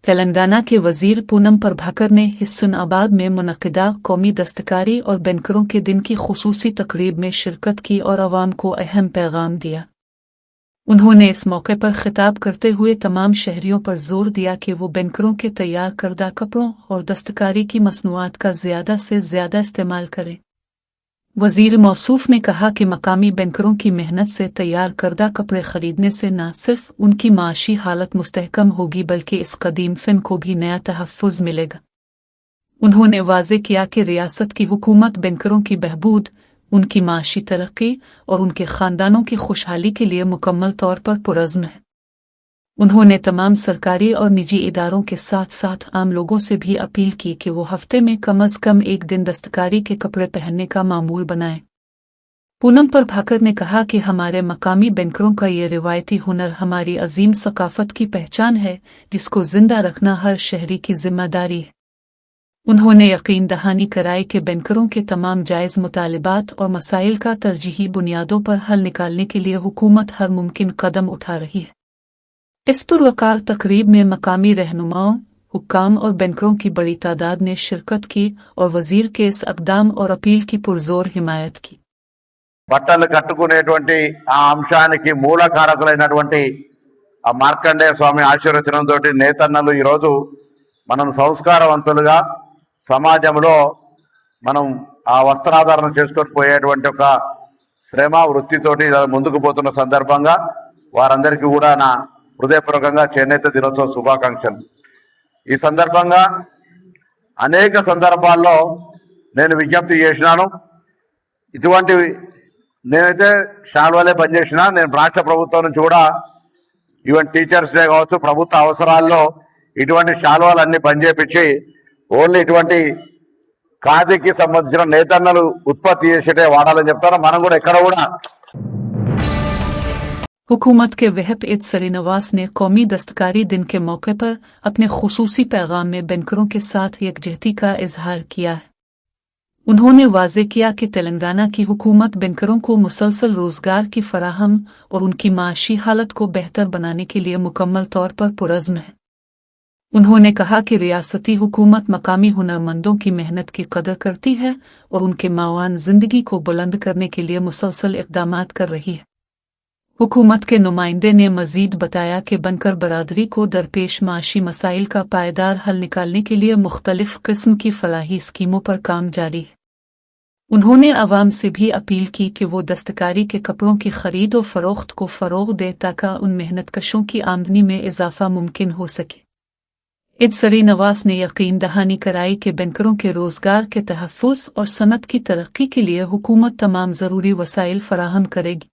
तेलंगाना के वजीर पूनम प्रभाकर ने हुस्नाबाद में मुनक्किदा कौमी दस्तकारी और बनकरों के दिन की खुसूसी तकरीब में शिरकत की और अवाम को अहम पैगाम दिया। उन्होंने इस मौके पर खिताब करते हुए तमाम शहरियों पर जोर दिया कि वो बनकरों के तैयार करदा कपड़ों और दस्तकारी की मसनूआत का ज़्यादा से ज़्यादा इस्तेमाल करें। वजीर मौसूफ ने कहा कि मकामी बनकरों की मेहनत से तैयार करदा कपड़े खरीदने से न सिर्फ उनकी माशी हालत मुस्तहकम होगी बल्कि इस कदीम फ़न को भी नया तहफ़्फ़ुज़ मिलेगा। उन्होंने वाज़े किया कि रियासत की हुकूमत बनकरों की बहबूद, उनकी माशी तरक्की और उनके ख़ानदानों की खुशहाली के लिए मुकम्मल तौर पर पुरज़्म है। उन्होंने तमाम सरकारी और निजी इदारों के साथ साथ आम लोगों से भी अपील की कि वो हफ्ते में कम अज़ कम एक दिन दस्तकारी के कपड़े पहनने का मामूल बनाएं। पूनम प्रभाकर ने कहा कि हमारे मकामी बनकरों का ये रिवायती हुनर हमारी अजीम सकाफत की पहचान है, जिसको जिंदा रखना हर शहरी की जिम्मेदारी है। उन्होंने यकीन दहानी कराई कि बनकरों के तमाम जायज़ मुतालिबात और मसाइल का तरजीही बुनियादों पर हल निकालने के लिए हुकूमत हर मुमकिन कदम उठा रही है। इस पुरवकार तकरीब में मकामी रहनुमाओं, हुक्काम और बनकरों की बड़ी तादाद ने शिरकत की और वजीर के इस अक़दाम और अपील की पुरजोर हिमायत की। బట్టలు కట్టుకునేటువంటి ఆ అంశానికి మూల కారకులైనటువంటి ఆ మార్కండేయ స్వామి ఆశీర్వచనంతో నేతన్నలు ఈరోజు మనం సంస్కారవంతులుగా సమాజంలో మనం ఆ వస్త్రాధారణ చేసుకొని పోయేటువంటి ఒక శ్రమ వృత్తితోటి ముందుకు పోతున్న సందర్భంగా వారందరికీ కూడా నా హృదయపూర్వకంగా చేనేత దినోత్సవ శుభాకాంక్షలు। ఈ సందర్భంగా అనేక సందర్భాల్లో నేను విజ్ఞప్తి చేసినాను। ఇటువంటి నేనైతే షాల్వాలే పనిచేసిన, నేను రాష్ట్ర ప్రభుత్వం నుంచి కూడా ఈవెన్ టీచర్స్ డే కావచ్చు ప్రభుత్వ అవసరాల్లో ఇటువంటి షాల్వాలు అన్ని పనిచేపించి ఓన్లీ ఇటువంటి ఖాదీకి సంబంధించిన నేతన్నలు ఉత్పత్తి చేసేటే వాడాలని చెప్తాను। మనం కూడా ఎక్కడ కూడా हुकूमत के वहब इद सरी नवास ने कौमी दस्तकारी दिन के मौके पर अपने खुसूसी पैगाम में बनकरों के साथ यकजहती का इजहार किया है। उन्होंने वाज़े किया कि तेलंगाना की हुकूमत बनकरों को मुसलसल रोज़गार की फराहम और उनकी माशी हालत को बेहतर बनाने के लिए मुकम्मल तौर पर पुरज़्म है। उन्होंने कहा कि रियासती हुकूमत मकामी हुनरमंदों की मेहनत की कदर करती है और उनके मावान ज़िंदगी को बुलंद करने के लिए मुसलसल इक़दामात कर रही है। हुकूमत के नुमाइंदे ने मजीद बताया कि बनकर बरादरी को दरपेश माशी मसाइल का पायदार हल निकालने के लिए मुख्तलिफ किस्म की फलाही स्कीमों पर काम जारी है। उन्होंने अवाम से भी अपील की कि वो दस्तकारी के कपड़ों की खरीद और फरोख्त को फ़रोग़ दे ताकि उन मेहनतकशों की आमदनी में इजाफा मुमकिन हो सके। इद सरी नवास ने यकीन दहानी कराई कि बनकरों के रोज़गार के तहफ़्फ़ुज़ और सनत की तरक्की के लिए हुकूमत तमाम ज़रूरी वसाइल फराहम करेगी।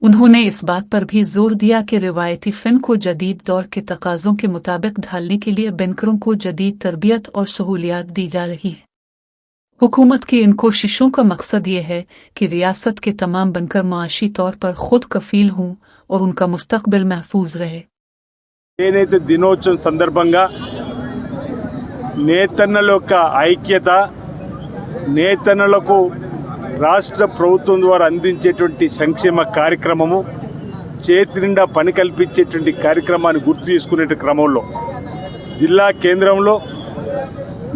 उन्होंने इस बात पर भी जोर दिया कि रिवायती फ़न को जदीद दौर के तकाज़ों के मुताबिक ढालने के लिए बनकरों को जदीद तरबियत और सहूलियात दी जा रही है। हुकूमत की इन कोशिशों का मकसद ये है कि रियासत के तमाम बनकर माशी तौर पर खुद कफील हों और उनका मुस्तक़बिल महफूज रहे। చేనేత దినోత్సవం సందర్భంగా నేతన్నల యొక్క ఐక్యత, నేతన్నలకు రాష్ట్ర ప్రభుత్వం ద్వారా అందించేటువంటి సంక్షేమ కార్యక్రమము, చేతి నిండా పని కల్పించేటువంటి కార్యక్రమాన్ని గుర్తు చేసుకునే క్రమంలో జిల్లా కేంద్రంలో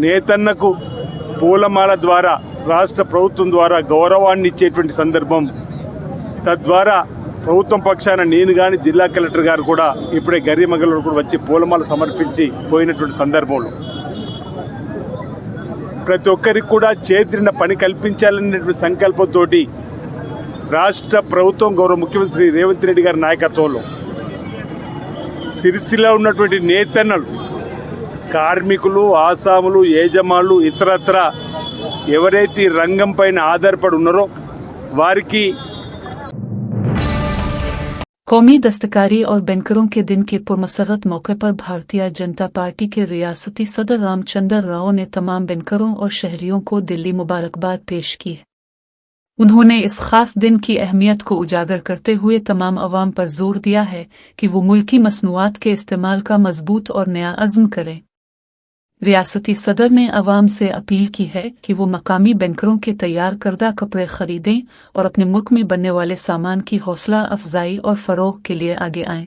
నేతన్నకు పూలమాల ద్వారా రాష్ట్ర ప్రభుత్వం ద్వారా గౌరవాన్ని ఇచ్చేటువంటి సందర్భం, తద్వారా ప్రభుత్వం పక్షాన నేను కానీ జిల్లా కలెక్టర్ గారు కూడా ఇప్పుడే గరిమంగళూరు కూడా వచ్చి పూలమాల సమర్పించి పోయినటువంటి సందర్భంలో ప్రతి ఒక్కరికి కూడా చేతిన పని కల్పించాలనేటువంటి సంకల్పంతో రాష్ట్ర ప్రభుత్వం గౌరవ ముఖ్యమంత్రి శ్రీ రేవంత్ రెడ్డి గారి నాయకత్వంలో సిరిసిల్ల ఉన్నటువంటి నేతన్నలు, కార్మికులు, ఆసాములు, యజమానులు, ఇతరత్ర ఎవరైతే రంగం పైన ఆధారపడి ఉన్నారో వారికి कौमी दस्तकारी और बनकरों के दिन के पुरमसरत मौके पर भारतीय जनता पार्टी के रियासती सदर रामचंद्र राव ने तमाम बनकरों और शहरियों को दिली मुबारकबाद पेश की है। उन्होंने इस खास दिन की अहमियत को उजागर करते हुए तमाम अवाम पर जोर दिया है कि वो मुल्की मसनूआत के इस्तेमाल का मजबूत और नया अज़्म करें। रियासती सदर ने अवाम से अपील की है कि वो मकामी बनकरों के तैयार करदा कपड़े खरीदें और अपने मुल्क में बनने वाले सामान की हौसला अफजाई और फ़रोग़ के लिए आगे आएं।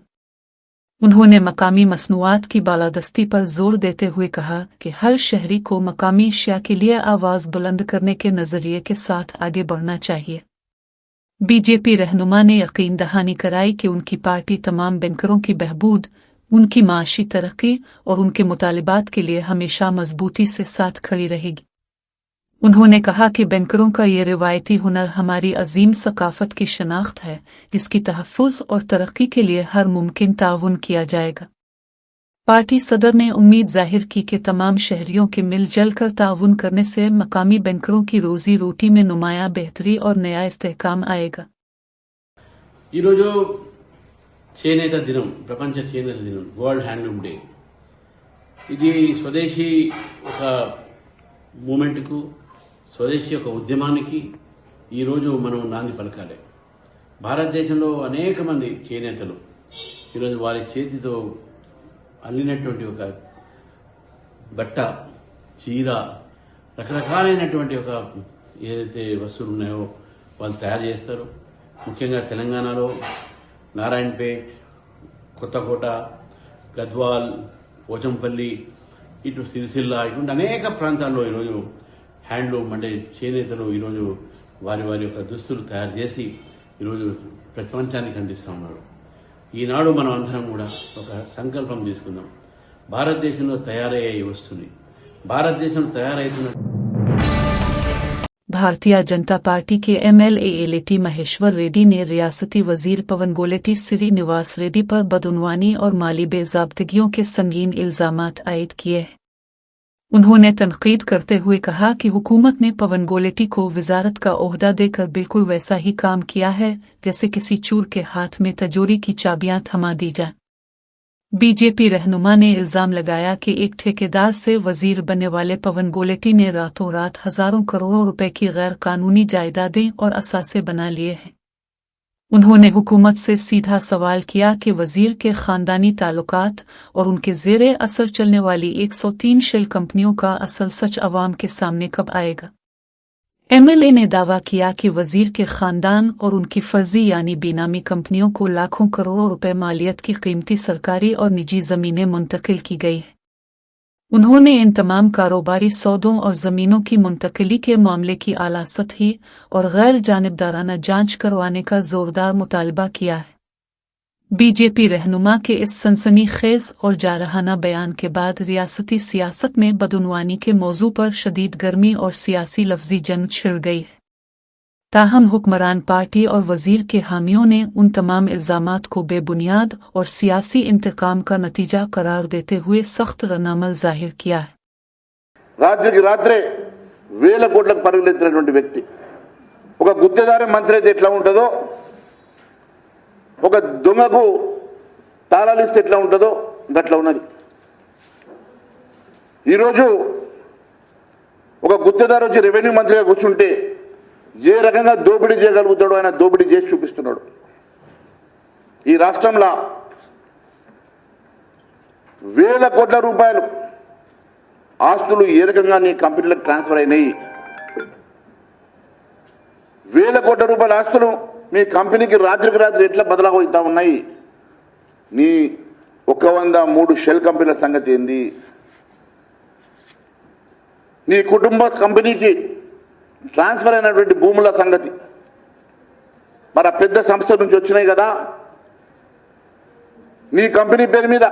उन्होंने मकामी मसनूआत की बालादस्ती पर जोर देते हुए कहा कि हर शहरी को मकामी अशिया के लिए आवाज़ बुलंद करने के नज़रिए के साथ आगे बढ़ना चाहिए। बीजेपी रहनुमा ने यकीन दहानी कराई कि उनकी पार्टी तमाम बैंकरों की बहबूद, उनकी माशी तरक्की और उनके मुतालिबात के लिए हमेशा मजबूती से साथ खड़ी रहेगी। उन्होंने कहा कि बैंकरों का ये रिवायती हुनर हमारी अजीम सकाफत की शनाख्त है, जिसकी तहफ़्फ़ुज़ और तरक्की के लिए हर मुमकिन ताउन किया जाएगा। पार्टी सदर ने उम्मीद जाहिर की कि तमाम शहरियों के मिल जल कर ताउन करने से मकामी बैंकरों की रोजी रोटी में नुमाया बेहतरी और नया इस्तेहकाम आएगा। చేనేత దినం, ప్రపంచ చేనేత దినం, వరల్డ్ హ్యాండ్లూమ్ డే. ఇది స్వదేశీ ఒక మూమెంట్కు, స్వదేశీ ఒక ఉద్యమానికి ఈరోజు మనం నాంది పలకాలి. భారతదేశంలో అనేక మంది చేనేతలు ఈరోజు వారి చేతితో అల్లినటువంటి ఒక బట్ట, చీర, రకరకాలైనటువంటి ఒక ఏదైతే వస్తువులు ఉన్నాయో వాళ్ళు తయారు చేస్తారు. ముఖ్యంగా తెలంగాణలో నారాయణపేట్, కొత్తకోట, గద్వాల్, పోచంపల్లి, ఇటు సిరిసిల్ల, ఇటువంటి అనేక ప్రాంతాల్లో ఈరోజు హ్యాండ్లూమ్ అంటే చేనేతలు ఈరోజు వారి వారి యొక్క దుస్తులు తయారు చేసి ఈరోజు ప్రపంచానికి అందిస్తూ ఉన్నారు. ఈనాడు మనం అందరం కూడా ఒక సంకల్పం తీసుకుందాం. భారతదేశంలో తయారయ్యే ఈ వస్తువుని భారతదేశంలో తయారైతున్న भारतीय जनता पार्टी के MLA एलेटी महेश्वर रेड्डी ने रियासती वजीर पवन गोलेटी श्रीनिवास रेड्डी पर बदउनवानी और माली बेज़ाब्तगियों के संगीन इल्जामात आयद किए हैं। उन्होंने तनकीद करते हुए कहा कि हुकूमत ने पवन गोलेटी को वजारत का ओहदा देकर बिल्कुल वैसा ही काम किया है जैसे किसी चोर के हाथ में तिजोरी की चाबियां थमा दी जाएं। बीजेपी रहनुमा ने इल्जाम लगाया कि एक ठेकेदार से वजीर बनने वाले पवन गोलेटी ने रातों रात हजारों करोड़ों रुपए की गैर कानूनी जायदादें और असासे बना लिए हैं। उन्होंने हुकूमत से सीधा सवाल किया कि वजीर के खानदानी ताल्लुकात और उनके ज़ेरे असर चलने वाली 103 शेल कंपनियों का असल सच अवाम के सामने कब आएगा। MLA ने दावा किया कि वजीर के खानदान और उनकी फर्जी यानी बेनामी कंपनियों को लाखों करोड़ों रुपए मालियत की कीमती सरकारी और निजी ज़मीनें मुंतकिल की गई हैं। उन्होंने इन तमाम कारोबारी सौदों और ज़मीनों की मुंतकिली के मामले की आला सतही और गैर जानिबदाराना जांच करवाने का जोरदार मुतालबा किया है। बीजेपी रहनुमा के इस सनसनीखेज और जारहाना बयान के बाद रियासती सियासत में बदउनवानी के मौजू पर शदीद गर्मी और सियासी लफ्जी जंग छिड़ गई है। ताहम हुक्मरान पार्टी और वजीर के हामियों ने उन तमाम इल्जामात को बेबुनियाद और सियासी इंतकाम का नतीजा करार देते हुए सख्त रद्दअमल जाहिर किया है। రాత్రికి రాత్రే వేల కోట్లకు పరుగులెత్తినటువంటి వ్యక్తి ఒక గుత్తేదారి మంత్రి అయితే ఎట్లా ఉంటుందో, ఒక దొంగకు తాళాలు ఇస్తే ఎట్లా ఉంటుందో గట్లా ఉన్నది. ఈరోజు ఒక గుత్తేదారు వచ్చి రెవెన్యూ మంత్రిగా కూర్చుంటే ఏ రకంగా దోపిడీ చేయగలుగుతాడో ఆయన దోపిడీ చేసి చూపిస్తున్నాడు. ఈ రాష్ట్రంలో వేల కోట్ల రూపాయలు ఆస్తులు ఏ రకంగా నీ కంపెనీలకు ట్రాన్స్ఫర్ అయినాయి, వేల కోట్ల రూపాయల ఆస్తులు మీ కంపెనీకి రాత్రికి రాత్రి ఎట్లా బదలాగవుతా ఉన్నాయి, నీ 103 షెల్ కంపెనీల సంగతి ఏంది, నీ కుటుంబ కంపెనీకి ట్రాన్స్ఫర్ అయినటువంటి భూముల సంగతి, మరి ఆ పెద్ద సంస్థ నుంచి వచ్చినాయి కదా, నీ కంపెనీ పేరు మీద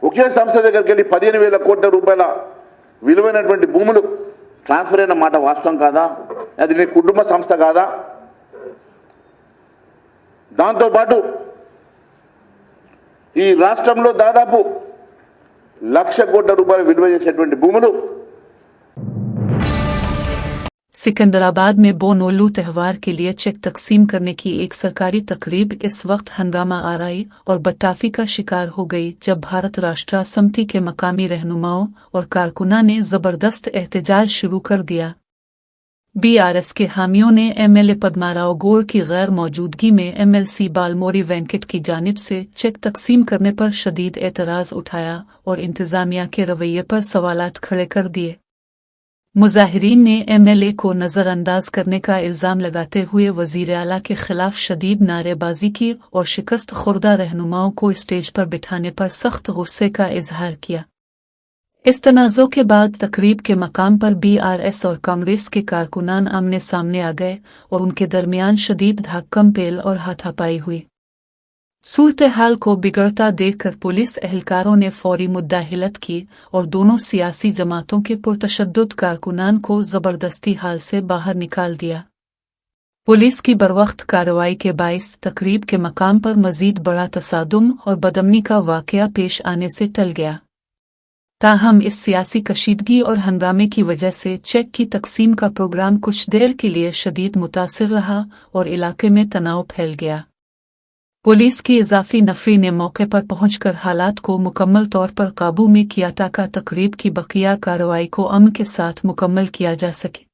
ఒకే సంస్థ దగ్గరికి వెళ్ళి 15,000 కోట్ల రూపాయల విలువైనటువంటి భూములు ట్రాన్స్ఫర్ అయిన మాట వాస్తవం కాదా? అది నీ కుటుంబ సంస్థ కాదా? దాంతోపాటు ఈ రాష్ట్రంలో దాదాపు 1,00,000 కోట్ల రూపాయలు విలువ చేసేటువంటి భూములు सिकंदराबाद में बोनोलू त्यौहार के लिए चेक तकसीम करने की एक सरकारी तकरीब इस वक्त हंगामा आराई और बट्टाफी का शिकार हो गई जब भारत राष्ट्र समिति के मकामी रहनुमाओं और कारकुनां ने जबरदस्त एहतजाज शुरू कर दिया। BRS के हामियों ने MLA पद्माराव गौड़ की गैर मौजूदगी में MLC बालमोरी वेंकट की जानिब से चेक तकसीम करने पर शदीद एतराज़ उठाया और इंतजामिया के रवैये पर सवालात खड़े कर दिए। मुजाहिरीन ने MLA को नजरअंदाज करने का इल्जाम लगाते हुए वजीर आला के खिलाफ शदीद नारेबाजी की और शिकस्त खुर्दा रहनुमाओं को स्टेज पर बिठाने पर सख्त गुस्से का इजहार किया। इस तनाज़ो के बाद तकरीब के मकाम पर BRS और कांग्रेस के कारकुनान आमने सामने आ गए और उनके दरमियान शदीद धाकम पेल और हाथापाई हुई। सूरत हाल को बिगड़ता देखकर पुलिस एहलकारों ने फौरी मुद्दाहिलत की और दोनों सियासी जमातों के पुरतशद्दुद कारकुनान को जबरदस्ती हाल से बाहर निकाल दिया। पुलिस की बरवक्त कार्रवाई के बाइस तकरीब के मकाम पर मजीद बड़ा तसादुम और बदअमनी का वाकया पेश आने से टल गया। ताहम इस सियासी कशीदगी और हंगामे की वजह से चेक की तकसीम का प्रोग्राम कुछ देर के लिए शदीद मुतासिर रहा और इलाके में तनाव फैल गया। पुलिस की इजाफी नफरी ने मौके पर पहुंचकर हालात को मुकम्मल तौर पर काबू में किया ताकि तकरीब की बकिया कार्रवाई को अमन के साथ मुकम्मल किया जा सके।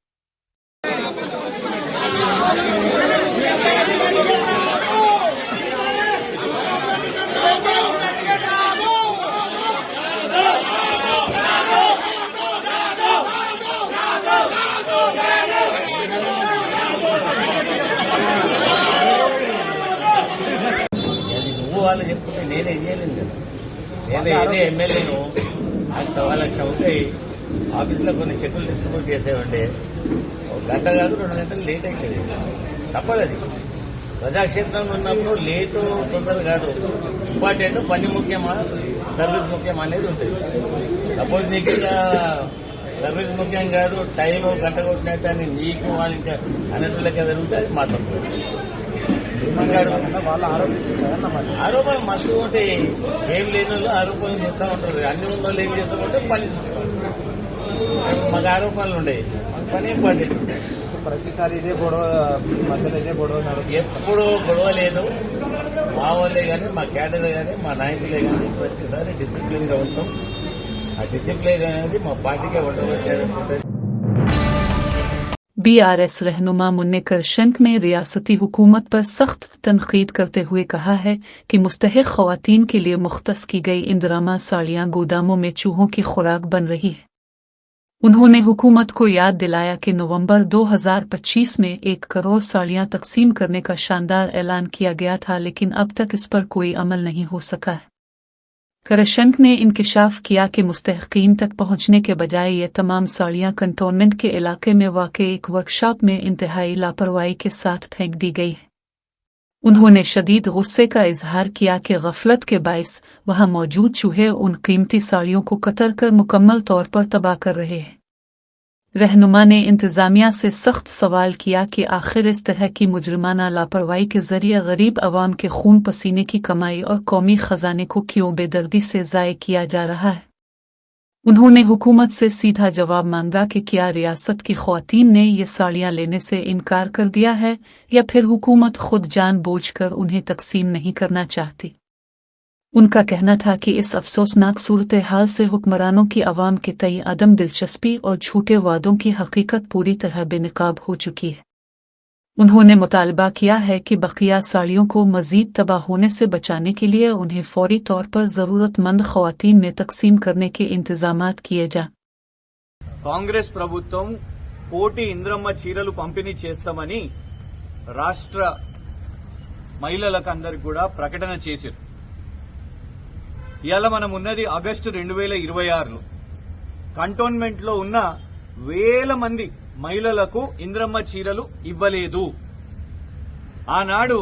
వాళ్ళు చెప్పుకుంటే నేనేం చేయలేను కదా. నేను ఏదే ఎమ్మెల్యేను నాకు 1,00,000 ఉంటాయి. ఆఫీసులో కొన్ని చెక్కులు డిస్ట్రిబ్యూట్ చేసేవండి. ఒక గంట కాదు 2 గంటలు లేట్ అవుతుంది. తప్పదు. అది ప్రజాక్షేత్రంలో ఉన్నప్పుడు లేటు తొందర కాదు. ఇంపార్టెంట్ పని ముఖ్యమా సర్వీస్ ముఖ్యమా అనేది ఉంటుంది. సపోజ్ నీకు ఇంకా సర్వీస్ ముఖ్యం కాదు, టైం గంట కొట్టినట్టు అని నీకు వాళ్ళకి అన్నట్టులకి జరుగుతుంది. అది మా తప్పు. ఆరోపణలు మస్తు ఉంటాయి. ఏం లేని వాళ్ళు ఆరోపణలు చేస్తూ ఉంటారు. అన్ని ఉన్న వాళ్ళు ఏం చేస్తామంటే పని మాకు ఆరోపణలు ఉండేవి. పని ఇంపార్టెంట్. ప్రతిసారి ఇదే గొడవ, మధ్యలో ఇదే గొడవ. ఎప్పుడు గొడవ లేదు. మా వాళ్ళే కానీ, మా క్యాడర్ కానీ, మా నాయకులే కానీ ప్రతిసారి డిసిప్లిన్ గా ఉంటాం. ఆ డిసిప్లిన్ అనేది మా పార్టీకే ఉండబట్టే. BRS रहनुमा मुन्ने करशंक ने रियासती हुकूमत पर सख्त तनकीद करते हुए कहा है कि मुस्तहिक ख़वातीन के लिए मुख्तस की गई इंदिरामा साड़ियाँ गोदामों में चूहों की खुराक बन रही है। उन्होंने हुकूमत को याद दिलाया कि नवंबर 2025 में 1 करोड़ साड़ियाँ तकसीम करने का शानदार ऐलान किया गया था, लेकिन अब तक इस पर कोई अमल नहीं हो सका है। करशंक ने इंकिशाफ किया कि मुस्तहिकीन तक पहुंचने के बजाय ये तमाम साड़ियां कंटोनमेंट के इलाके में वाक़े एक वर्कशॉप में इंतहाई लापरवाही के साथ फेंक दी गई है। उन्होंने शदीद गुस्से का इजहार किया कि गफलत के बाइस वहां मौजूद चूहे उन कीमती साड़ियों को कतर कर मुकम्मल तौर पर तबाह कर रहे हैं। रहनुमा ने इंतजामिया से सख्त सवाल किया कि आखिर इस तरह की मुजरिमाना लापरवाही के जरिए गरीब अवाम के खून पसीने की कमाई और कौमी खजाने को क्यों बेदर्दी से ज़ाय किया जा रहा है। उन्होंने हुकूमत से सीधा जवाब मांगा कि क्या रियासत की ख्वातीन ने ये साड़ियाँ लेने से इनकार कर दिया है या फिर हुकूमत खुद जानबूझकर उन्हें तकसीम नहीं करना चाहती। उनका कहना था कि इस अफसोसनाक सूरत हाल से हुक्मरानों की अवाम के तय अदम दिलचस्पी और झूठे वादों की हकीकत पूरी तरह बेनकाब हो चुकी है। उन्होंने मुतालबा किया है कि बकिया साड़ियों को मजीद तबाह होने से बचाने के लिए उन्हें फौरी तौर पर ज़रूरतमंद ख्वातीन में तकसीम करने के इंतजामात किए जाएं। కాంగ్రెస్ ప్రభుత్వం కోటి ఇంద్రమ్మ చీరలు పంపిణీ చేస్తామని రాష్ట్ర మహిళలకు అందరికి కూడా ప్రకటన చేశారు. ఇవాళ మనం ఉన్నది ఆగస్టు 2026లో కంటోన్మెంట్ లో ఉన్న వేల మంది మహిళలకు ఇంద్రమ్మ చీరలు ఇవ్వలేదు. ఆనాడు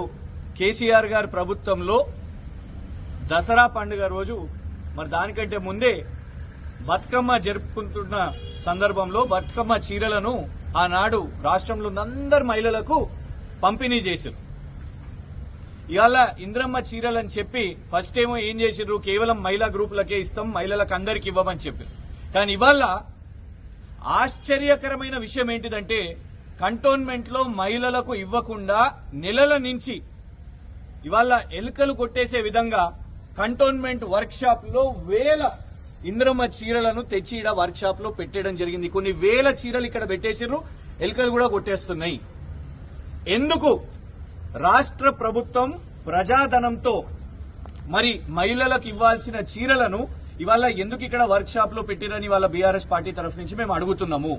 కేసీఆర్ గారి ప్రభుత్వంలో దసరా పండుగ రోజు మరి దానికంటే ముందే బతుకమ్మ జరుపుకుంటున్న సందర్భంలో బతుకమ్మ చీరలను ఆనాడు రాష్ట్రంలో అందరు మహిళలకు పంపిణీ చేశారు. ఇవాళ ఇంద్రమ్మ చీరలని చెప్పి ఫస్ట్ ఏమో ఏం చేసిర్రు, కేవలం మహిళా గ్రూపులకే ఇస్తాం, మహిళలకు అందరికి ఇవ్వమని చెప్పారు. కానీ ఇవాళ ఆశ్చర్యకరమైన విషయం ఏంటిదంటే కంటోన్మెంట్ లో మహిళలకు ఇవ్వకుండా నెలల నుంచి ఇవాళ ఎలుకలు కొట్టేసే విధంగా కంటోన్మెంట్ వర్క్ షాప్ లో వేల ఇంద్రమ్మ చీరలను తెచ్చి ఇక్కడ వర్క్ షాప్ లో పెట్టడం జరిగింది. కొన్ని వేల చీరలు ఇక్కడ పెట్టేసిర్రు, ఎలుకలు కూడా కొట్టేస్తున్నాయి. ఎందుకు? రాష్ట్ర ప్రభుత్వం ప్రజాధనంతో మరి మహిళలకు ఇవ్వాల్సిన చీరలను ఇవాళ ఎందుకు ఇక్కడ వర్క్ షాప్ లో పెట్టిరని వాళ్ళ బీఆర్ఎస్ పార్టీ తరఫు నుంచి మేము అడుగుతున్నాము.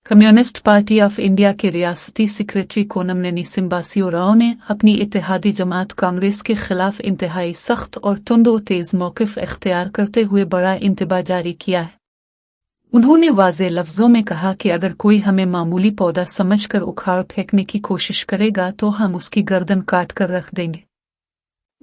कम्युनिस्ट पार्टी ऑफ इंडिया के रियासती सेक्रेटरी कोनमनेनी सिम्बासियो राव ने अपनी इत्तेहादी जमात कांग्रेस के खिलाफ इंतहाई सख्त और तुंदो तेज मौक़िफ़ इख्तियार करते हुए बड़ा इंतबा जारी किया है। उन्होंने वाज़े लफ्ज़ों में कहा कि अगर कोई हमें मामूली पौधा समझकर उखाड़ फेंकने की कोशिश करेगा तो हम उसकी गर्दन काट कर रख देंगे।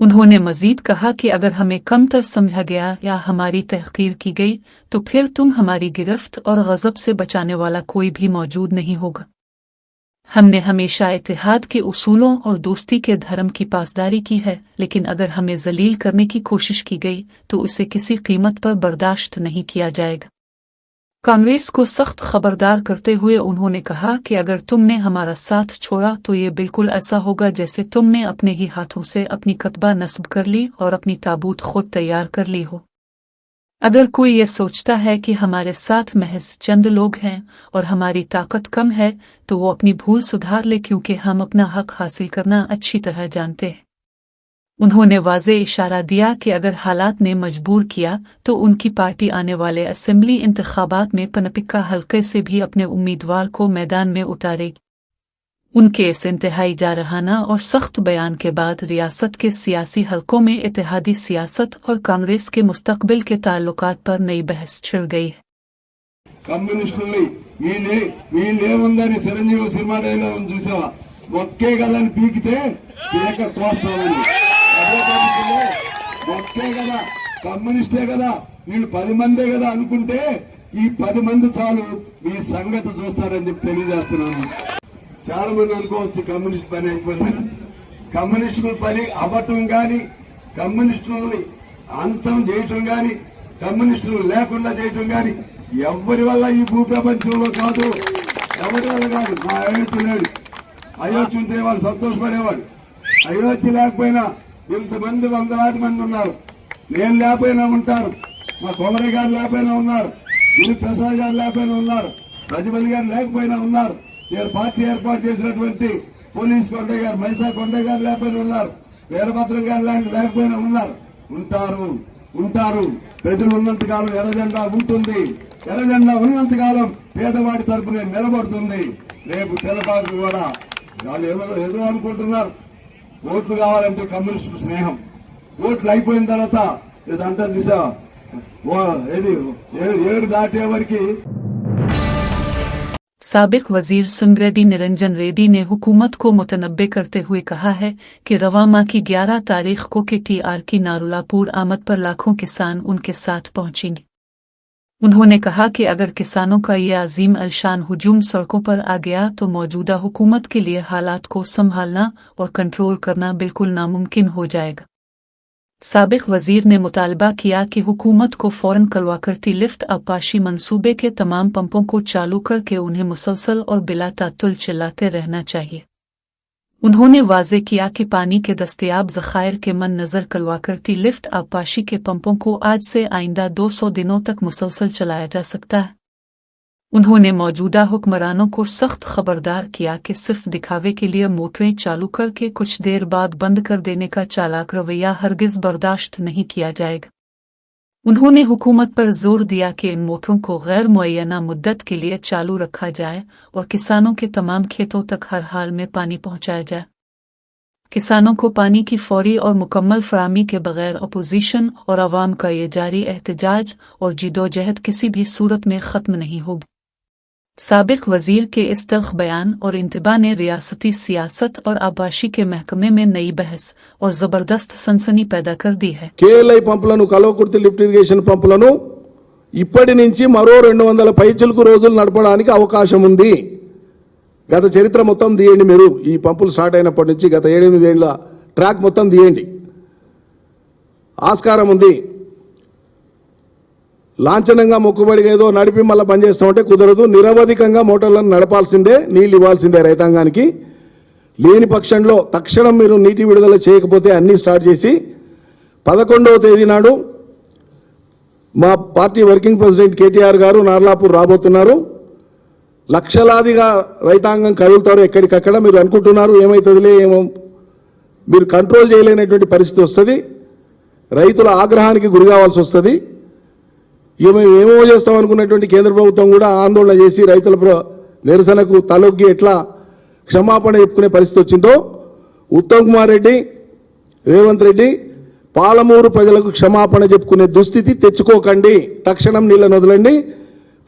उन्होंने मजीद कहा कि अगर हमें कमतर समझा गया या हमारी तहक़ीर की गई तो फिर तुम हमारी गिरफ्त और गज़ब से बचाने वाला कोई भी मौजूद नहीं होगा। हमने हमेशा इत्तेहाद के उसूलों और दोस्ती के धर्म की पासदारी की है, लेकिन अगर हमें जलील करने की कोशिश की गई तो उसे किसी कीमत पर बर्दाश्त नहीं किया जाएगा। कांग्रेस को सख्त खबरदार करते हुए उन्होंने कहा कि अगर तुमने हमारा साथ छोड़ा तो ये बिल्कुल ऐसा होगा जैसे तुमने अपने ही हाथों से अपनी कतबा नस्ब कर ली और अपनी ताबूत खुद तैयार कर ली हो। अगर कोई ये सोचता है कि हमारे साथ महज चंद लोग हैं और हमारी ताकत कम है तो वो अपनी भूल सुधार ले, क्योंकि हम अपना हक हासिल करना अच्छी तरह जानते हैं। उन्होंने वाज़े इशारा दिया कि अगर हालात ने मजबूर किया तो उनकी पार्टी आने वाले असेंबली इंतखाबात में पनपिका हल्के से भी अपने उम्मीदवार को मैदान में उतारेगी। उनके इस इंतहाई जारहाना और सख्त बयान के बाद रियासत के सियासी हलकों में इत्तेहादी सियासत और कांग्रेस के मुस्तकबिल के ताल्लुकात पर नई बहस छिड़ गई है। కమ్యూనిస్టుల్ని వీళ్ళేముందని చిరంజీవి సినిమా డైలాగ్ చూసావా, ఒక్కే కదని పీకితే పీక కోస్తామని. అదే పద్ధతిలో ఒక్కే కదా, కమ్యూనిస్టే కదా, వీళ్ళు 10 మందే కదా అనుకుంటే ఈ 10 మంది చాలు మీ సంగతి చూస్తారని చెప్పి తెలియజేస్తున్నాను. చాలా మంది అనుకోవచ్చు కమ్యూనిస్ట్ పని అయిపోయిందని. కమ్యూనిస్టుల పని అవ్వటం గాని, కమ్యూనిస్టులని అంతం చేయటం గాని, కమ్యూనిస్టులు లేకుండా చేయటం గాని ఎవరి వల్ల ఈ భూ ప్రపంచంలో కాదు, ఎవరి వల్ల కాదు. మా అయోధ్య లేడు, అయోధ్య ఉంటే వాళ్ళు సంతోషపడేవాడు. అయోధ్య లేకపోయినా ఇంతమంది వందలాది మంది ఉన్నారు. నేను లేకపోయినా ఉంటారు, మా కొమరయ్య గారు లేకపోయినా ఉన్నారు, గిరి ప్రసాద్ గారు లేకపోయినా ఉన్నారు, రజపతి గారు లేకపోయినా ఉన్నారు, నేను పార్టీ ఏర్పాటు చేసినటువంటి పోలీస్ కొండయ్య గారు, మైసా కొండయ్య గారు లేకపోయినా ఉన్నారు, వీరభద్రం గారు లేకపోయినా ఉన్నారు. ఉంటారు. ప్రజలు ఉన్నంతకాలం ఎర్రజెండా ఉంటుంది. ఎర్రజెండా ఉన్నంతకాలం పేదవాడి తరపున నిలబడుతుంది. రేపు తెల్లబాబు కూడా వాళ్ళు ఏదో అనుకుంటున్నారు, ఓట్లు కావాలంటే కమ్యూనిస్టు స్నేహం. ఓట్లు అయిపోయిన తర్వాత ఇదంతా చూసా ఏడు దాటే వరకు. साबिक वजीर सुंगरेड्डी निरंजन रेड्डी ने हुकूमत को मुतनब्बे करते हुए कहा है कि रवा माह की 11 तारीख को KTR की नारुलापुर आमद पर लाखों किसान उनके साथ पहुंचेंगे। उन्होंने कहा कि अगर किसानों का ये अजीम अलशान हुजूम सड़कों पर आ गया तो मौजूदा हुकूमत के लिए हालात को संभालना और कंट्रोल करना बिल्कुल नामुमकिन हो जाएगा। साबिक वजीर ने मुतालबा किया कि हुकूमत को फौरन करवा करती लिफ्ट आबपाशी मंसूबे के तमाम पंपों को चालू करके उन्हें मुसलसल और बिला तातुल चलाते रहना चाहिए। उन्होंने वाज़े किया कि पानी के दस्तयाब ज़खायर के मन नज़र करवा करती लिफ्ट आबपाशी के पंपों को आज से आइंदा 200 दिनों तक मुसलसल चलाया जा सकता है। उन्होंने मौजूदा हुक्मरानों को सख्त खबरदार किया कि सिर्फ दिखावे के लिए मोटरें चालू करके कुछ देर बाद बंद कर देने का चालाक रवैया हरगिज बर्दाश्त नहीं किया जाएगा। उन्होंने हुकूमत पर जोर दिया कि इन मोटरों को गैर मुअय्यना मुद्दत के लिए चालू रखा जाए और किसानों के तमाम खेतों तक हर हाल में पानी पहुंचाया जाए। किसानों को पानी की फौरी और मुकम्मल फराहमी के बगैर अपोजिशन और अवाम का ये जारी एहतजाज और जिदोजहद किसी भी सूरत में ख़त्म नहीं होगी। साबिक वजीर के इस तल्ख बयान और इंतबा ने रियासती सियासत और आबाशी के महकमे में नई बहस और जबरदस्त सनसनी पैदा कर दी है। KLI పంపులను కల్వకుర్తి లిఫ్ట్ ఇరిగేషన్ పంపులను ఇప్పటి నుంచి మరో 200 పైచిలకు రోజులు నడపడానికి అవకాశం ఉంది. గత చరిత్ర మొత్తం తీయండి, మీరు ఈ పంపులు స్టార్ట్ అయినప్పటి నుంచి గత 7-8 ఏళ్ల ట్రాక్ మొత్తం తీయండి. ఆస్కారం ఉంది. లాంఛనంగా మొక్కుబడిగా ఏదో నడిపి మళ్ళీ బంద్ చేస్తామంటే కుదరదు. నిరవధికంగా మోటార్లను నడపాల్సిందే, నీళ్లు ఇవ్వాల్సిందే రైతాంగానికి. లేని పక్షంలో తక్షణం మీరు నీటి విడుదల చేయకపోతే అన్ని స్టార్ట్ చేసి 11వ తేదీ నాడు మా పార్టీ వర్కింగ్ ప్రెసిడెంట్ KTR గారు నార్లాపూర్ రాబోతున్నారు. లక్షలాదిగా రైతాంగం కదులుతారు ఎక్కడికక్కడ. మీరు అనుకుంటున్నారు ఏమైతుందిలే, ఏమో మీరు కంట్రోల్ చేయలేనటువంటి పరిస్థితి వస్తుంది. రైతుల ఆగ్రహానికి గురి కావాల్సి వస్తుంది. ఏమో చేస్తాం అనుకున్నటువంటి కేంద్ర ప్రభుత్వం కూడా ఆందోళన చేసి రైతుల నిరసనకు తలొగ్గి ఎట్లా క్షమాపణ చెప్పుకునే పరిస్థితి వచ్చిందో ఉత్తమ్ కుమార్ రెడ్డి, రేవంత్ రెడ్డి పాలమూరు ప్రజలకు క్షమాపణ చెప్పుకునే దుస్థితి తెచ్చుకోకండి. తక్షణం నీళ్లను వదలండి.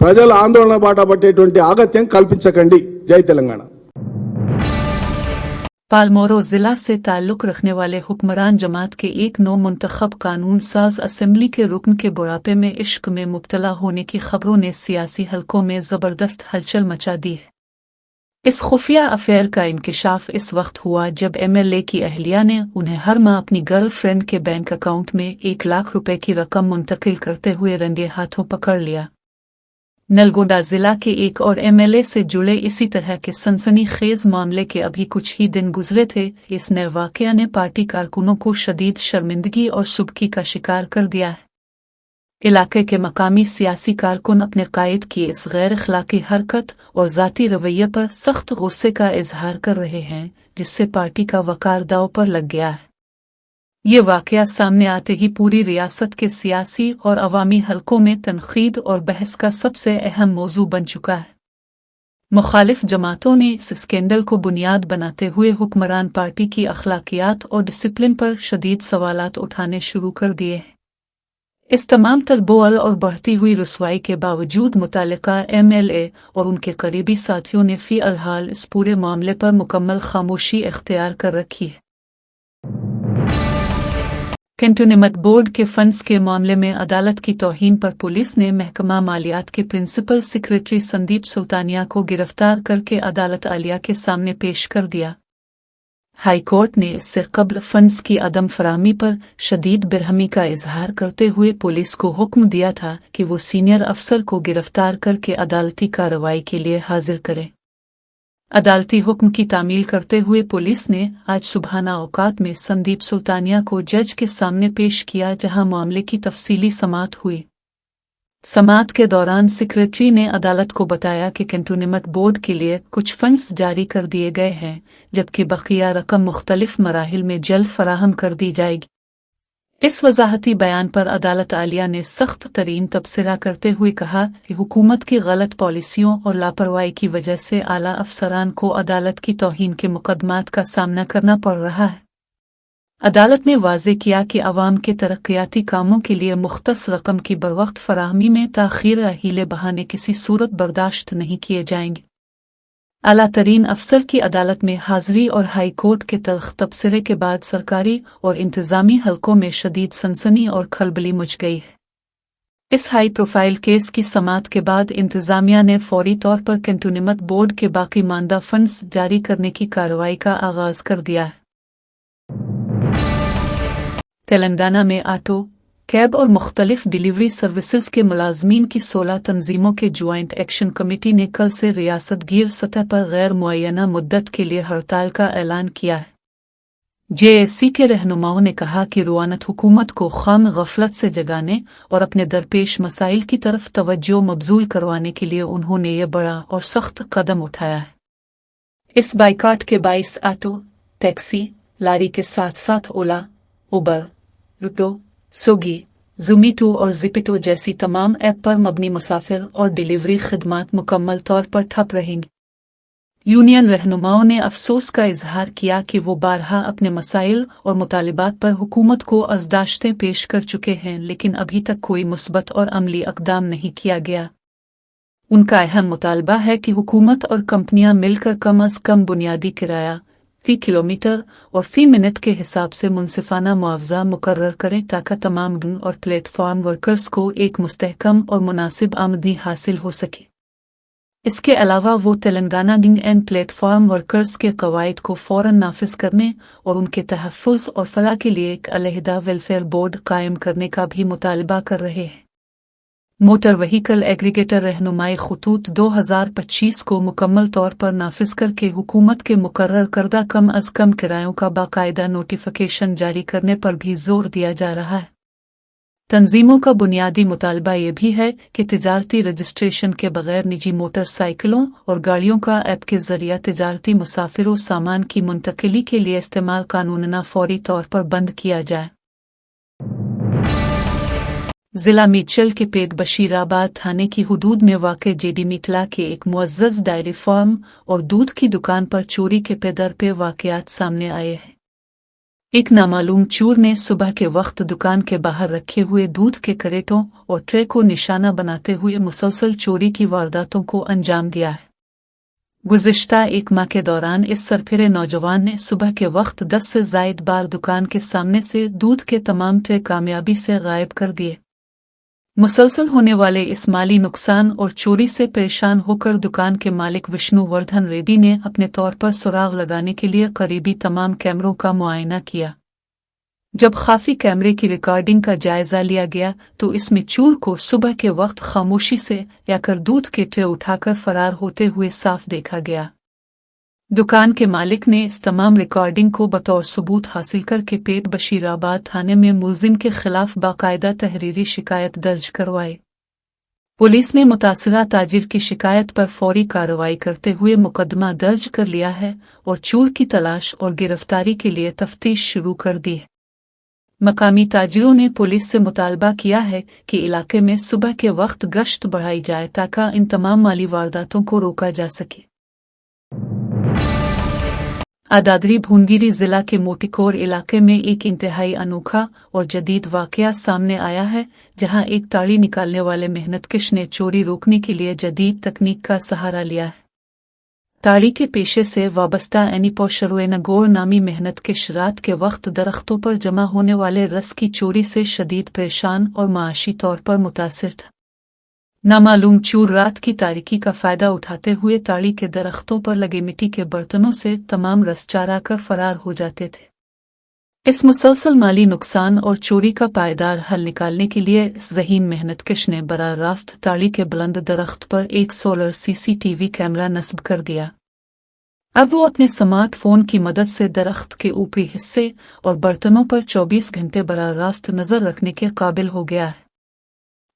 ప్రజల ఆందోళన బాట పట్టేటువంటి ఆగత్యం కల్పించకండి. జై తెలంగాణ. पालमोरो जिला से ताल्लुक रखने वाले हुक्मरान जमात के एक नौ मुंतखब कानून साज असेंबली के रुकन के बुढ़ापे में इश्क में मुब्तला होने की खबरों ने सियासी हलकों में जबरदस्त हलचल मचा दी है। इस खुफिया अफेयर का इंकिशाफ इस वक्त हुआ जब एमएलए की अहलिया ने उन्हें हर माह अपनी गर्लफ्रेंड के बैंक अकाउंट में 1 लाख रुपए की रकम मुंतकिल करते हुए रंगे हाथों पकड़ लिया। नलगोंडा जिला के एक और एमएलए से जुड़े इसी तरह के सनसनीखेज मामले के अभी कुछ ही दिन गुजरे थे। इस नए वाकया ने पार्टी कारकुनों को शदीद शर्मिंदगी और सुबकी का शिकार कर दिया है। इलाके के मकामी सियासी कारकुन अपने कायद की इस गैर अखलाकी हरकत और ज़ाती रवैये पर सख्त गुस्से का इजहार कर रहे हैं, जिससे पार्टी का वकार दांव पर लग गया है। ये वाकया सामने आते ही पूरी रियासत के सियासी और अवामी हलकों में तनकीद और बहस का सबसे अहम मौजू बन चुका है। मुखालिफ जमातों ने इस स्कैंडल को बुनियाद बनाते हुए हुक्मरान पार्टी की अखलाकियात और डिसिप्लिन पर शदीद सवालात उठाने शुरू कर दिए हैं। इस तमाम तलबोअल और बढ़ती हुई रुसवाई के बावजूद मुतालिका एमएलए और उनके करीबी साथियों ने फी अलहाल इस पूरे मामले पर मुकम्मल खामोशी इख्तियार कर रखी है। कैंटोनमेंट बोर्ड के फंड्स के मामले में अदालत की तौहीन पर पुलिस ने महकमा मालियात के प्रिंसिपल सेक्रेटरी संदीप सुल्तानिया को गिरफ्तार करके अदालत आलिया के सामने पेश कर दिया। हाई कोर्ट ने इससे कबल फंड्स की अदम फराहमी पर शदीद बेरहमी का इजहार करते हुए पुलिस को हुक्म दिया था कि वो सीनियर अफसर को गिरफ्तार करके अदालती कार्रवाई के लिए हाजिर करे। अदालती हुक्म की तामील करते हुए पुलिस ने आज सुबहाना औकात में संदीप सुल्तानिया को जज के सामने पेश किया, जहां मामले की तफसीली समाअत हुई। समाअत के दौरान सेक्रेटरी ने अदालत को बताया कि कैंटोनमेंट बोर्ड के लिए कुछ फंड्स जारी कर दिए गए हैं, जबकि बकिया रकम मुख्तलिफ मराहिल में जल्द फराहम कर दी जाएगी। इस वजाहती बयान पर अदालत आलिया ने सख्त तरीन तबसरा करते हुए कहा कि हुकूमत की गलत पॉलिसियों और लापरवाही की वजह से आला अफसरान को अदालत की तौहीन के मुकदमात का सामना करना पड़ रहा है। अदालत ने वाज़े किया कि अवाम के तरक्याती कामों के लिए मुख्तस रकम की बरवक्त फराहमी में ताख़ीर या हीले बहाने किसी सूरत बर्दाश्त नहीं किए जाएंगे। आला तरीन अफसर की अदालत में हाजिरी और हाई कोर्ट के तल्ख तबसरे के बाद सरकारी और इंतज़ामी हलकों में शदीद सनसनी और खलबली मच गई है। इस हाई प्रोफाइल केस की समाअत के बाद इंतज़ामिया ने फौरी तौर पर कैंटोनमेंट बोर्ड के बाकी मानदा फंड्स जारी करने की कार्रवाई का आगाज कर दिया है। तेलंगाना में ऑटो, कैब और मुख्तलिफ डिलीवरी सर्विसेज के मुलाजमीन की 16 तंजीमों के ज्वाइंट एक्शन कमेटी ने कल से रियासत गिर सतह पर गैर मुअय्यना मुद्दत के लिए हड़ताल का ऐलान किया है। जेएसी के रहनुमाओं ने कहा कि रुआनत हुकूमत को खाम गफलत से जगाने और अपने दरपेश मसाइल की तरफ तवज्जो मबजूल करवाने के लिए उन्होंने ये बड़ा और सख्त कदम उठाया है। इस बाइकाट के बाइस ऑटो, टैक्सी, लारी के साथ साथ ओला, उबर, रुटो, स्विगी, ज़ोमैटो और ज़िपिटो जैसी तमाम ऐप पर मबनी मुसाफिर और डिलीवरी खिदमात मुकम्मल तौर पर ठप रहेंगी। यूनियन रहनुमाओं ने अफसोस का इजहार किया कि वो बारहा अपने मसाइल और मुतालिबात पर हुकूमत को अर्ज़दाश्तें पेश कर चुके हैं, लेकिन अभी तक कोई मुस्बत और अमली इक़दाम नहीं किया गया। उनका अहम मुतालबा है कि हुकूमत और कंपनियां मिलकर कम अज़ कम बुनियादी किराया, फी किलोमीटर और फी मिनट के हिसाब से मुनसिफाना मुआवजा मुकर्रर करें, ताकि तमाम गिग और प्लेटफॉर्म वर्कर्स को एक मुस्तहकम और मुनासिब आमदनी हासिल हो सके। इसके अलावा वो Telangana gig and platform workers के कवायद को फ़ौरन नाफिज करने और उनके तहफ़्फ़ुज़ और फलाह के लिए एक अलहदा वेलफेयर बोर्ड कायम करने का भी मुतालबा कर रहे हैं। मोटर व्हीकल एग्रीगेटर रहनुमाई खतूत 2025 को मुकम्मल तौर पर नाफिज करके हुकूमत के मुकर्रर करदा कम अज़ कम किरायों का बाकायदा नोटिफिकेशन जारी करने पर भी जोर दिया जा रहा है। तंजीमों का बुनियादी मुतालबा ये भी है कि तिजारती रजिस्ट्रेशन के बगैर निजी मोटरसाइकिलों और गाड़ियों का ऐप के जरिए तिजारती मुसाफिरों सामान की मुंतकिली के लिए इस्तेमाल कानूनना फौरी तौर पर बंद किया जाए। जिला मीचल के पेट बशीराबाद थाने की हुदूद में वाक़ जेडी मीटला के एक मुअज़्ज़ज़ डायरी फार्म और दूध की दुकान पर चोरी के पेदर पे वाक़यात सामने आए हैं। एक नामालूम चोर ने सुबह के वक्त दुकान के बाहर रखे हुए दूध के करेटों और ट्रे को निशाना बनाते हुए मुसलसल चोरी की वारदातों को अंजाम दिया है। गुज़िश्ता एक माह के दौरान इस सरफिरे नौजवान ने सुबह के वक्त 10 से ज़ायद बार दुकान के सामने से दूध के तमाम ट्रे कामयाबी से गायब कर दिए। मुसलसल होने वाले इस माली नुकसान और चोरी से परेशान होकर दुकान के मालिक विष्णुवर्धन रेड्डी ने अपने तौर पर सुराग लगाने के लिए करीबी तमाम कैमरों का मुआयना किया। जब खाफी कैमरे की रिकॉर्डिंग का जायजा लिया गया तो इसमें चोर को सुबह के वक्त खामोशी से या कर दूध के ट्रे उठाकर फरार होते हुए साफ देखा गया। दुकान के मालिक ने इस तमाम रिकॉर्डिंग को बतौर सबूत हासिल करके पेट बशीराबाद थाने में मुलजिम के खिलाफ बाकायदा तहरीरी शिकायत दर्ज करवाई। पुलिस ने मुतासिरा ताजिर की शिकायत पर फौरी कार्रवाई करते हुए मुकदमा दर्ज कर लिया है और चोर की तलाश और गिरफ्तारी के लिए तफ्तीश शुरू कर दी है। मकामी ताजिरों ने पुलिस से मुतालबा किया है कि इलाके में सुबह के वक्त गश्त बढ़ाई जाए ताकि इन तमाम माली वारदातों को रोका जा सके। आदादरी भूनगिरी जिला के मोटिकोर इलाके में एक इंतहाई अनोखा और जदीद वाकया सामने आया है, जहां एक ताड़ी निकालने वाले मेहनतकश ने चोरी रोकने के लिए जदीद तकनीक का सहारा लिया है। ताड़ी के पेशे से वाबस्ता एनिपोशरुएनगोर नामी मेहनतकश रात के वक्त दरख्तों पर जमा होने वाले रस की चोरी से शदीद परेशान और माशी तौर पर मुतासिर था। नामालूम चोर रात की तारीकी का फायदा उठाते हुए ताड़ी के दरख्तों पर लगे मिट्टी के बर्तनों से तमाम रस चारा कर फरार हो जाते थे। इस मुसलसल माली नुकसान और चोरी का पायदार हल निकालने के लिए इस ज़हीन मेहनतकश ने बराह रास्त ताड़ी के बुलंद दरख्त पर एक सोलर CCTV कैमरा नस्ब कर दिया। अब वो अपने स्मार्टफोन की मदद से दरख्त के ऊपरी हिस्से और बर्तनों पर 24 घंटे बराह रास्त नजर रखने के काबिल हो गया है।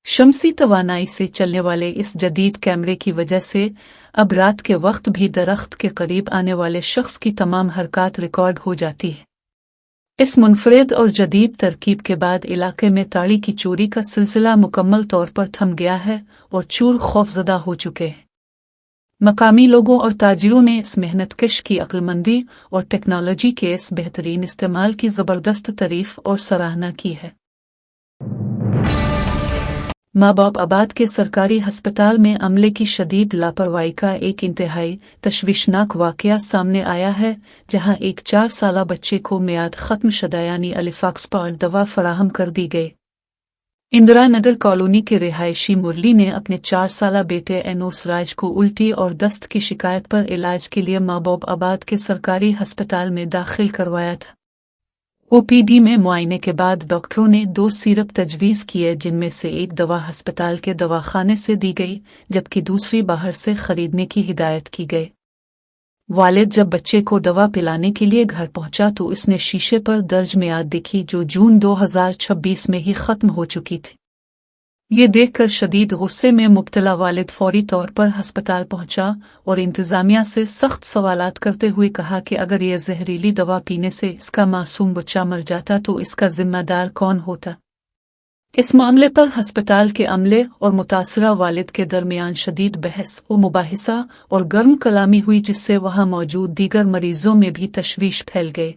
शमसी तवानाई से चलने वाले इस जदीद कैमरे की वजह से अब रात के वक्त भी दरख्त के करीब आने वाले शख्स की तमाम हरकत रिकॉर्ड हो जाती है। इस मुनफरिद और जदीद तरकीब के बाद इलाके में ताड़ी की चोरी का सिलसिला मुकम्मल तौर पर थम गया है और चोर खौफजदा हो चुके हैं। मकामी लोगों और ताजिरों ने इस मेहनतकश की अक्लमंदी और टेक्नोलॉजी के इस बेहतरीन इस्तेमाल की ज़बरदस्त तारीफ और सराहना की है। माबाब आबाद के सरकारी अस्पताल में अमले की शदीद लापरवाही का एक इंतहाई तशवीशनाक वाकया सामने आया है, जहां एक 4 साला बच्चे को मियाद ख़त्म शुदा यानी अलिफाक्सपार्ड दवा फराहम कर दी गई। इंदिरा नगर कॉलोनी के रिहायशी मुरली ने अपने 4 साला बेटे एनोस राज को उल्टी और दस्त की शिकायत पर इलाज के लिए माबाब आबाद के सरकारी अस्पताल में दाखिल करवाया था। OPD में मुआयने के बाद डॉक्टरों ने 2 सिरप तजवीज़ किए, जिनमें से एक दवा अस्पताल के दवाखाने से दी गई जबकि दूसरी बाहर से खरीदने की हिदायत की गई। वालिद जब बच्चे को दवा पिलाने के लिए घर पहुंचा तो उसने शीशे पर दर्ज मियाद देखी जो जून 2026 में ही ख़त्म हो चुकी थी। ये देखकर शदीद गुस्से में मुब्तला वालिद फौरी तौर पर अस्पताल पहुंचा और इंतज़ामिया से सख्त सवालात करते हुए कहा कि अगर ये जहरीली दवा पीने से इसका मासूम बच्चा मर जाता तो इसका जिम्मेदार कौन होता। इस मामले पर अस्पताल के अमले और मुतासरा वालिद के दरमियान शदीद बहस व मुबाहिसा और गर्म कलामी हुई, जिससे वहां मौजूद दीगर मरीजों में भी तशवीश फैल गई।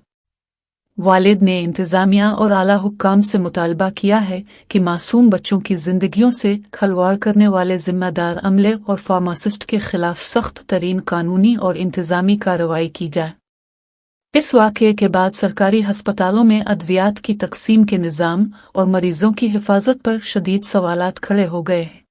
वालिद ने इंतज़ामिया और आला हुक्काम से मुतालबा किया है कि मासूम बच्चों की जिंदगियों से खलवाड़ करने वाले जिम्मेदार अमले और फार्मासिस्ट के खिलाफ सख्त तरीन कानूनी और इंतज़ामी कार्रवाई की जाए। इस वाक़ये के बाद सरकारी अस्पतालों में अद्वियात की तकसीम के निज़ाम और मरीजों की हिफाजत पर शदीद सवालात खड़े हो गए हैं।